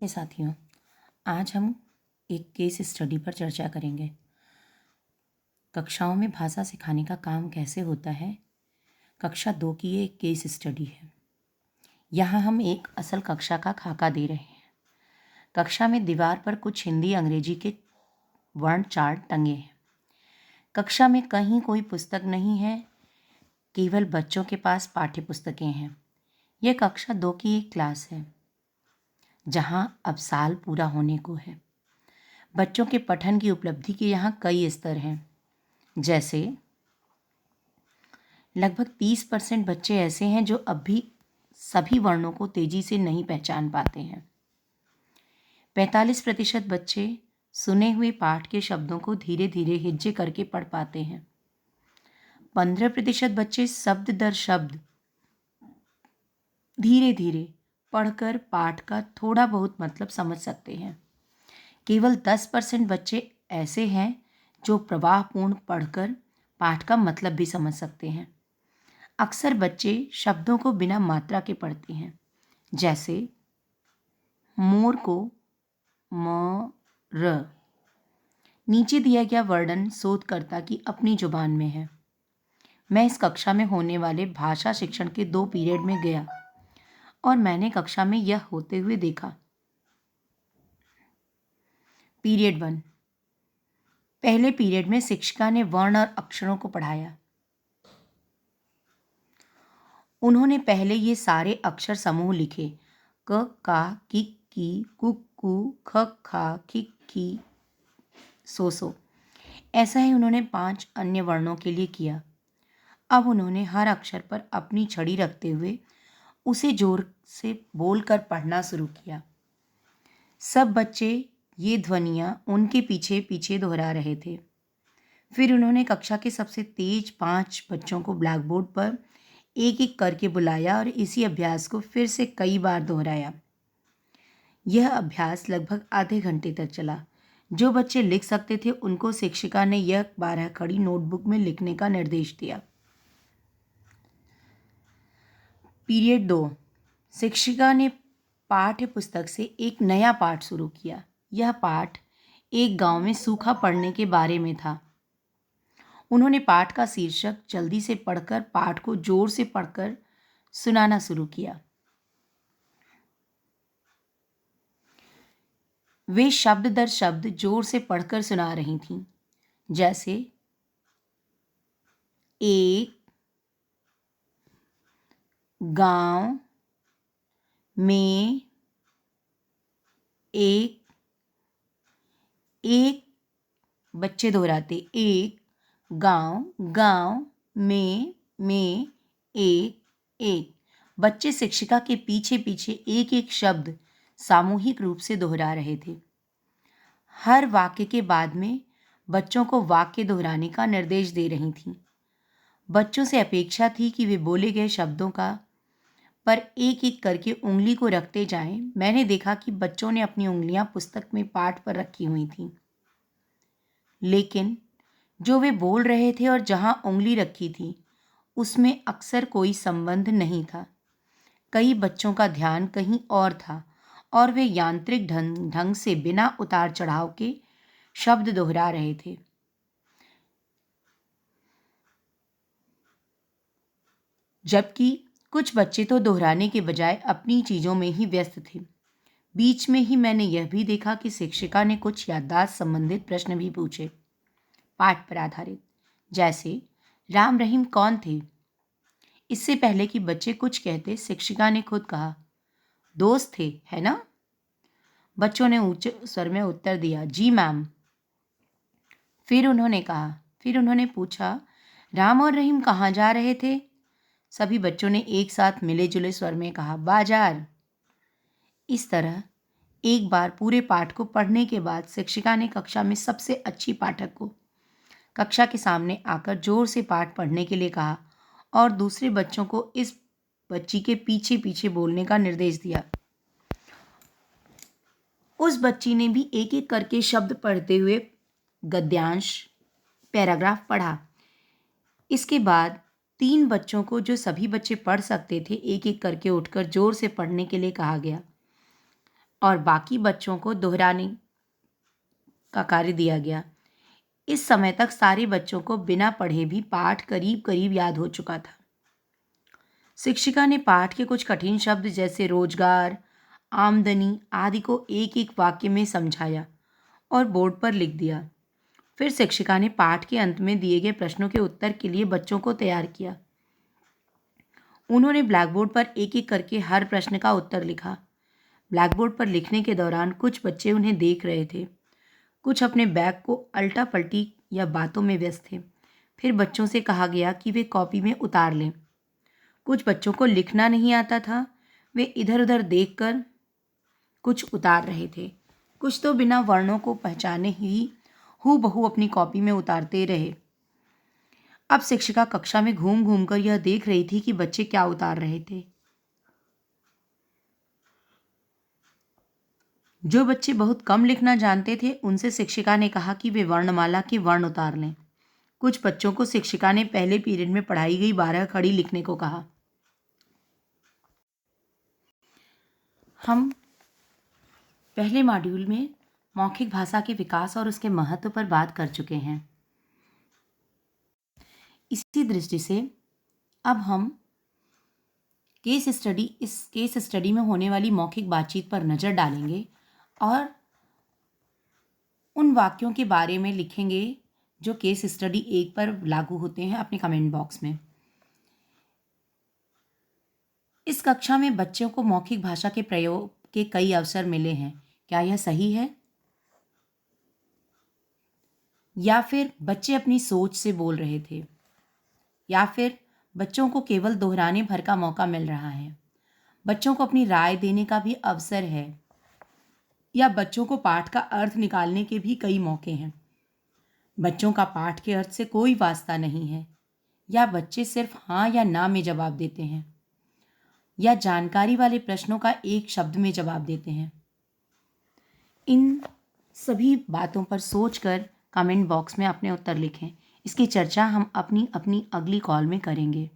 साथियों, आज हम एक केस स्टडी पर चर्चा करेंगे। कक्षाओं में भाषा सिखाने का काम कैसे होता है। कक्षा 2 की ये एक केस स्टडी है। यहाँ हम एक असल कक्षा का खाका दे रहे हैं। कक्षा में दीवार पर कुछ हिंदी अंग्रेजी के वर्ण चार्ट टंगे हैं। कक्षा में कहीं कोई पुस्तक नहीं है, केवल बच्चों के पास पाठ्य पुस्तकें हैं। यह कक्षा 2 की एक क्लास है जहाँ अब साल पूरा होने को है। बच्चों के पठन की उपलब्धि के यहाँ कई स्तर हैं, जैसे लगभग 30% बच्चे ऐसे हैं जो अब भी सभी वर्णों को तेजी से नहीं पहचान पाते हैं। 45% बच्चे सुने हुए पाठ के शब्दों को धीरे धीरे हिज्जे करके पढ़ पाते हैं। 15% बच्चे शब्द दर शब्द धीरे धीरे पढ़कर पाठ का थोड़ा बहुत मतलब समझ सकते हैं। केवल 10% बच्चे ऐसे हैं जो प्रवाहपूर्ण पढ़कर पाठ का मतलब भी समझ सकते हैं। अक्सर बच्चे शब्दों को बिना मात्रा के पढ़ते हैं, जैसे मोर को म र। नीचे दिया गया वर्णन शोधकर्ता की अपनी जुबान में है। मैं इस कक्षा में होने वाले भाषा शिक्षण के 2 पीरियड में गया और मैंने कक्षा में यह होते हुए देखा। पीरियड 1। पहले पीरियड में शिक्षिका ने वर्ण और अक्षरों को पढ़ाया। उन्होंने पहले ये सारे अक्षर समूह लिखे, क का किक की कुक कु ख खा खिक खी सो। ऐसा ही उन्होंने 5 अन्य वर्णों के लिए किया। अब उन्होंने हर अक्षर पर अपनी छड़ी रखते हुए उसे जोर से बोलकर पढ़ना शुरू किया। सब बच्चे ये ध्वनियाँ उनके पीछे पीछे दोहरा रहे थे। फिर उन्होंने कक्षा के सबसे तेज 5 बच्चों को ब्लैक बोर्ड पर एक एक करके बुलाया और इसी अभ्यास को फिर से कई बार दोहराया। यह अभ्यास लगभग आधे घंटे तक चला। जो बच्चे लिख सकते थे उनको शिक्षिका ने यह 12 खड़ी नोटबुक में लिखने का निर्देश दिया। पीरियड 2। शिक्षिका ने पाठ्य पुस्तक से एक नया पाठ शुरू किया। यह पाठ एक गांव में सूखा पड़ने के बारे में था। उन्होंने पाठ का शीर्षक जल्दी से पढ़कर पाठ को जोर से पढ़कर सुनाना शुरू किया। वे शब्द दर शब्द जोर से पढ़कर सुना रही थीं, जैसे एक गांव में एक बच्चे दोहराते, एक गांव में एक। बच्चे शिक्षिका के पीछे पीछे एक एक शब्द सामूहिक रूप से दोहरा रहे थे। हर वाक्य के बाद में बच्चों को वाक्य दोहराने का निर्देश दे रही थीं। बच्चों से अपेक्षा थी कि वे बोले गए शब्दों का पर एक एक करके उंगली को रखते जाएं। मैंने देखा कि बच्चों ने अपनी उंगलियां पुस्तक में पाठ पर रखी हुई थीं, लेकिन जो वे बोल रहे थे और जहां उंगली रखी थी उसमें अक्सर कोई संबंध नहीं था। कई बच्चों का ध्यान कहीं और था और वे यांत्रिक ढंग से बिना उतार चढ़ाव के शब्द दोहरा रहे थे। जबकि कुछ बच्चे तो दोहराने के बजाय अपनी चीज़ों में ही व्यस्त थे। बीच में ही मैंने यह भी देखा कि शिक्षिका ने कुछ याददाश्त संबंधित प्रश्न भी पूछे, पाठ पर आधारित, जैसे राम रहीम कौन थे। इससे पहले कि बच्चे कुछ कहते, शिक्षिका ने खुद कहा, दोस्त थे, है ना? बच्चों ने ऊंचे स्वर में उत्तर दिया, जी मैम। फिर उन्होंने पूछा, राम और रहीम कहाँ जा रहे थे? सभी बच्चों ने एक साथ मिले जुले स्वर में कहा, बाजार। इस तरह एक बार पूरे पाठ को पढ़ने के बाद शिक्षिका ने कक्षा में सबसे अच्छी पाठक को कक्षा के सामने आकर जोर से पाठ पढ़ने के लिए कहा और दूसरे बच्चों को इस बच्ची के पीछे पीछे बोलने का निर्देश दिया। उस बच्ची ने भी एक एक करके शब्द पढ़ते हुए गद्यांश पैराग्राफ पढ़ा। इसके बाद 3 बच्चों को, जो सभी बच्चे पढ़ सकते थे, एक एक करके उठकर जोर से पढ़ने के लिए कहा गया। और बाकी बच्चों को दोहराने का कार्य दिया गया। इस समय तक सारे बच्चों को बिना पढ़े भी पाठ करीब करीब याद हो चुका था। शिक्षिका ने पाठ के कुछ कठिन शब्द जैसे रोजगार, आमदनी आदि को एक एक वाक्य में समझाया और बोर्ड पर लिख दिया। फिर शिक्षिका ने पाठ के अंत में दिए गए प्रश्नों के उत्तर के लिए बच्चों को तैयार किया। उन्होंने ब्लैकबोर्ड पर एक एक करके हर प्रश्न का उत्तर लिखा। ब्लैकबोर्ड पर लिखने के दौरान कुछ बच्चे उन्हें देख रहे थे, कुछ अपने बैग को अल्टा पल्टी या बातों में व्यस्त थे। फिर बच्चों से कहा गया कि वे कॉपी में उतार लें। कुछ बच्चों को लिखना नहीं आता था, वे इधर उधर देखकर कुछ उतार रहे थे। कुछ तो बिना वर्णों को पहचाने ही हूबहू अपनी कॉपी में उतारते रहे। अब शिक्षिका कक्षा में घूम घूम कर यह देख रही थी कि बच्चे क्या उतार रहे थे। जो बच्चे बहुत कम लिखना जानते थे, उनसे शिक्षिका ने कहा कि वे वर्णमाला के वर्ण उतार लें। कुछ बच्चों को शिक्षिका ने पहले पीरियड में पढ़ाई गई 12 खड़ी लिखने को कहा। हम पहले मॉड्यूल में मौखिक भाषा के विकास और उसके महत्व पर बात कर चुके हैं। इसी दृष्टि से अब हम इस केस स्टडी में होने वाली मौखिक बातचीत पर नज़र डालेंगे और उन वाक्यों के बारे में लिखेंगे जो केस स्टडी 1 पर लागू होते हैं अपने कमेंट बॉक्स में। इस कक्षा में बच्चों को मौखिक भाषा के प्रयोग के कई अवसर मिले हैं। क्या यह सही है? या फिर बच्चे अपनी सोच से बोल रहे थे? या फिर बच्चों को केवल दोहराने भर का मौका मिल रहा है? बच्चों को अपनी राय देने का भी अवसर है? या बच्चों को पाठ का अर्थ निकालने के भी कई मौके हैं? बच्चों का पाठ के अर्थ से कोई वास्ता नहीं है? या बच्चे सिर्फ हाँ या ना में जवाब देते हैं? या जानकारी वाले प्रश्नों का एक शब्द में जवाब देते हैं? इन सभी बातों पर सोचकर कमेंट बॉक्स में अपने उत्तर लिखें। इसकी चर्चा हम अपनी अगली कॉल में करेंगे।